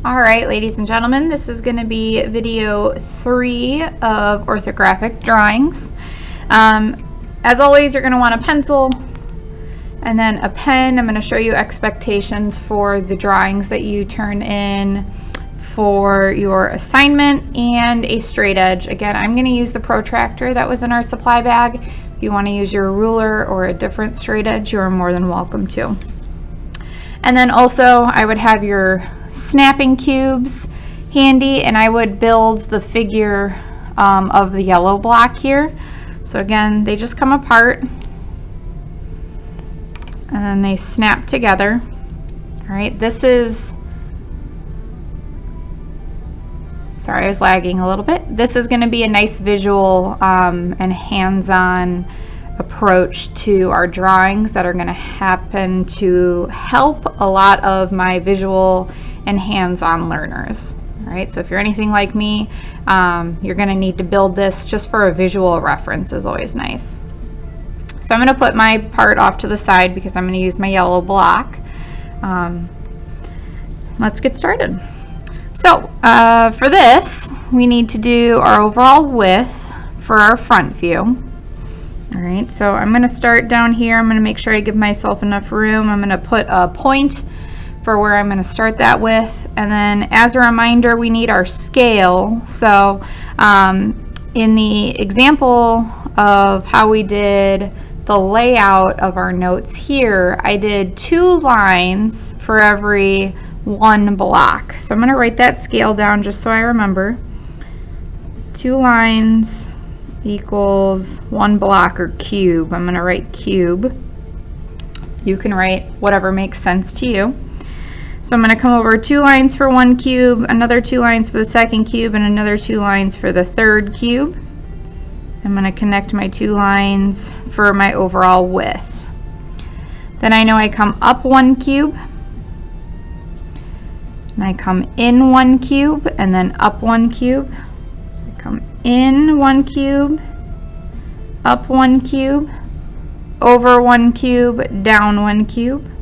All right, ladies and gentlemen, this is going to be video 3 of orthographic drawings. As always, you're going to want a pencil and then a pen. I'm going to show you expectations for the drawings that you turn in for your assignment and a straight edge. Again, I'm going to use the protractor that was in our supply bag. If you want to use your ruler or a different straight edge, you're more than welcome to. And then also I would have your snapping cubes handy, and I would build the figure of the yellow block here. So again, they just come apart and then they snap together. All right, this is, sorry, I was lagging a little bit. This is going to be a nice visual and hands-on approach to our drawings that are going to happen to help a lot of my visual and hands-on learners. All right, so if you're anything like me, you're going to need to build this just for a visual reference. Is always nice. So I'm going to put my part off to the side because I'm going to use my yellow block. Let's get started. So for this, we need to do our overall width for our front view. All right, so I'm going to start down here. I'm going to make sure I give myself enough room. I'm going to put a point for where I'm going to start that with, and then as a reminder, we need our scale. So in the example of how we did the layout of our notes here, I did 2 lines for every 1 block. So I'm going to write that scale down just so I remember. 2 lines equals 1 block, or cube. I'm going to write cube. You can write whatever makes sense to you. So I'm going to come over 2 lines for 1 cube, another 2 lines for the second cube, and another 2 lines for the third cube. I'm going to connect my 2 lines for my overall width. Then I know I come up 1 cube, and I come in 1 cube, and then up 1 cube. So I come in 1 cube, up 1 cube, over 1 cube, down 1 cube,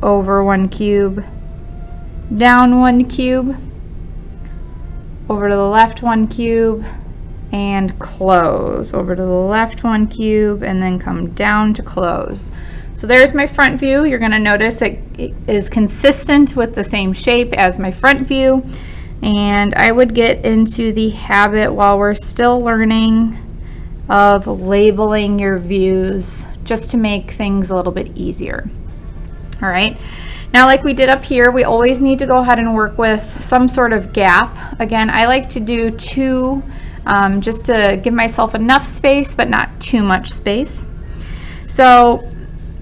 over 1 cube, down 1 cube, over to the left 1 cube, and close. Over to the left 1 cube, and then come down to close. So there's my front view. You're going to notice it is consistent with the same shape as my front view, and I would get into the habit while we're still learning of labeling your views just to make things a little bit easier. All right, now like we did up here, we always need to go ahead and work with some sort of gap. Again, I like to do 2 just to give myself enough space but not too much space. So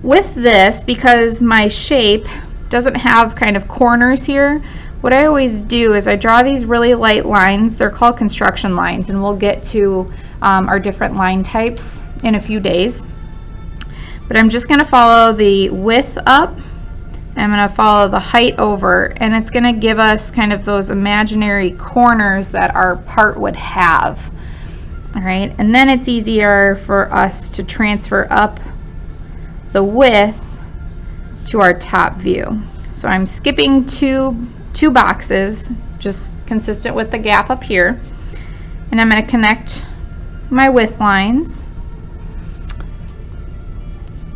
with this, because my shape doesn't have kind of corners here, what I always do is I draw these really light lines. They're called construction lines, and we'll get to our different line types in a few days. But I'm just going to follow the width up. I'm going to follow the height over, and it's going to give us kind of those imaginary corners that our part would have. All right, and then it's easier for us to transfer up the width to our top view. So I'm skipping two boxes, just consistent with the gap up here, and I'm going to connect my width lines.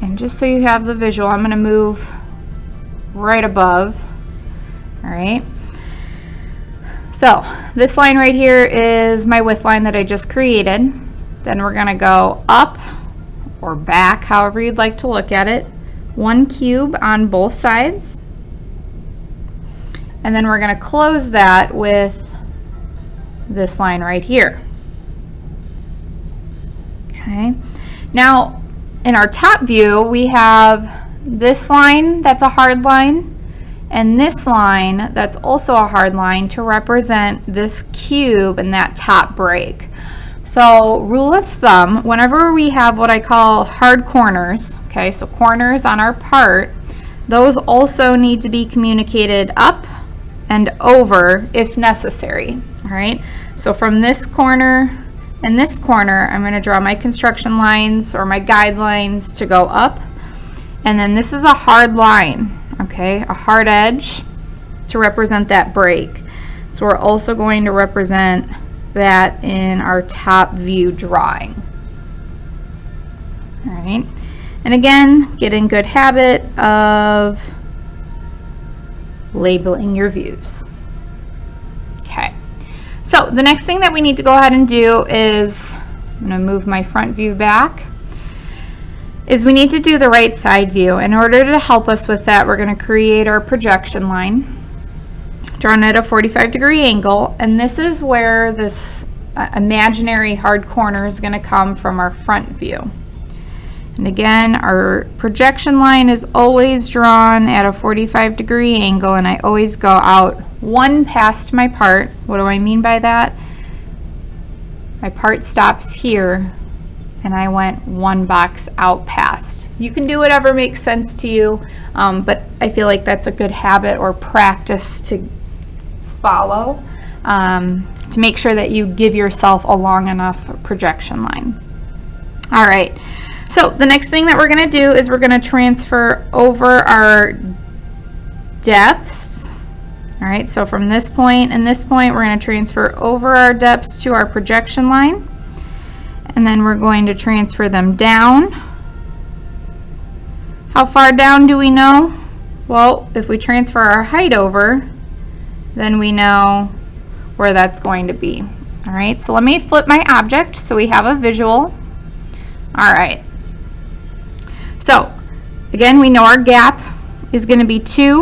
And just so you have the visual, I'm going to move right above. All right, so this line right here is my width line that I just created. Then we're going to go up or back, however you'd like to look at it, 1 cube on both sides, and then we're going to close that with this line right here. Okay, now in our top view, we have this line that's a hard line, and this line that's also a hard line to represent this cube and that top break. So rule of thumb, whenever we have what I call hard corners, okay, so corners on our part, those also need to be communicated up and over if necessary. All right, so from this corner and this corner, I'm going to draw my construction lines or my guidelines to go up. And then this is a hard line, okay, a hard edge to represent that break. So we're also going to represent that in our top view drawing. All right, and again, get in good habit of labeling your views. Okay, so the next thing that we need to go ahead and do is, I'm going to move my front view back, is we need to do the right side view. In order to help us with that, we're going to create our projection line drawn at a 45-degree angle, and this is where this imaginary hard corner is going to come from our front view. And again, our projection line is always drawn at a 45-degree angle, and I always go out one past my part. What do I mean by that? My part stops here, and I went one box out past. You can do whatever makes sense to you, but I feel like that's a good habit or practice to follow to make sure that you give yourself a long enough projection line. All right. So the next thing that we're going to do is we're going to transfer over our depths. All right, so from this point and this point, we're going to transfer over our depths to our projection line. And then we're going to transfer them down. How far down do we know? Well, if we transfer our height over, then we know where that's going to be. All right, so let me flip my object so we have a visual. All right. So again, we know our gap is going to be 2.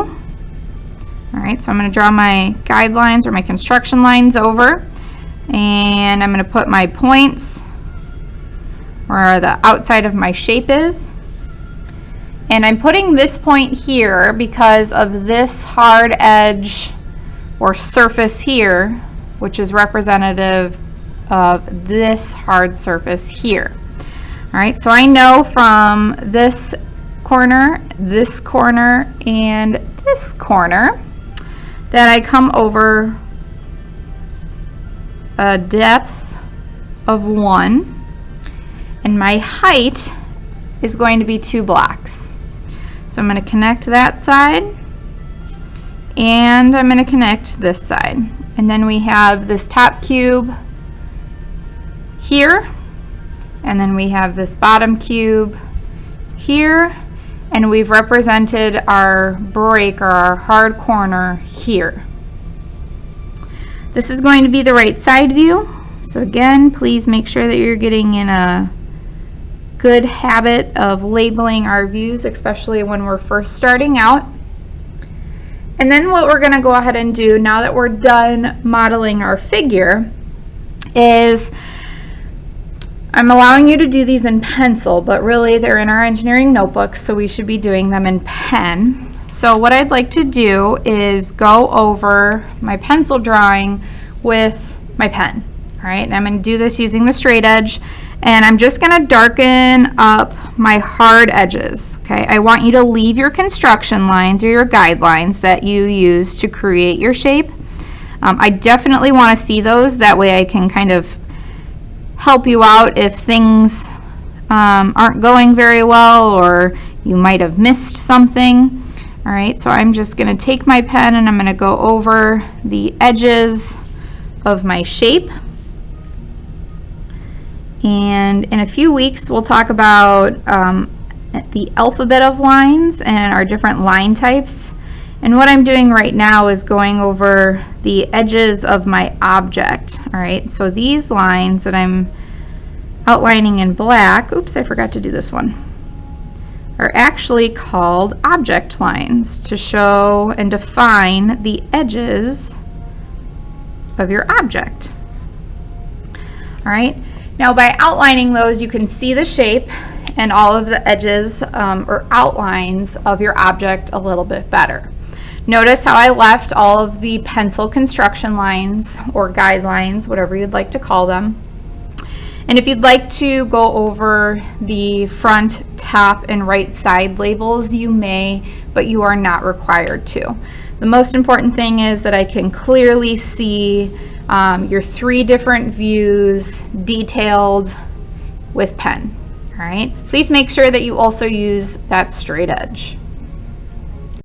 All right, so I'm going to draw my guidelines or my construction lines over, and I'm going to put my points where the outside of my shape is. And I'm putting this point here because of this hard edge or surface here, which is representative of this hard surface here. All right, so I know from this corner, and this corner that I come over a depth of 1, and my height is going to be 2 blocks. So I'm going to connect that side, and I'm going to connect this side. And then we have this top cube here, and then we have this bottom cube here, and we've represented our break or our hard corner here. This is going to be the right side view. So again, please make sure that you're getting in a good habit of labeling our views, especially when we're first starting out. And then what we're going to go ahead and do now that we're done modeling our figure is I'm allowing you to do these in pencil, but really they're in our engineering notebooks, so we should be doing them in pen. So what I'd like to do is go over my pencil drawing with my pen. All right, and I'm going to do this using the straight edge, and I'm just going to darken up my hard edges. Okay, I want you to leave your construction lines or your guidelines that you use to create your shape. I definitely want to see those, that way I can kind of help you out if things aren't going very well or you might have missed something. All right, so I'm just going to take my pen and I'm going to go over the edges of my shape. And in a few weeks we'll talk about the alphabet of lines and our different line types. And what I'm doing right now is going over the edges of my object. All right, so these lines that I'm outlining in black, oops, I forgot to do this one, are actually called object lines to show and define the edges of your object. All right, now by outlining those, you can see the shape and all of the edges or outlines of your object a little bit better. Notice how I left all of the pencil construction lines or guidelines, whatever you'd like to call them. And if you'd like to go over the front, top, and right side labels, you may, but you are not required to. The most important thing is that I can clearly see your 3 different views detailed with pen. All right, please make sure that you also use that straight edge.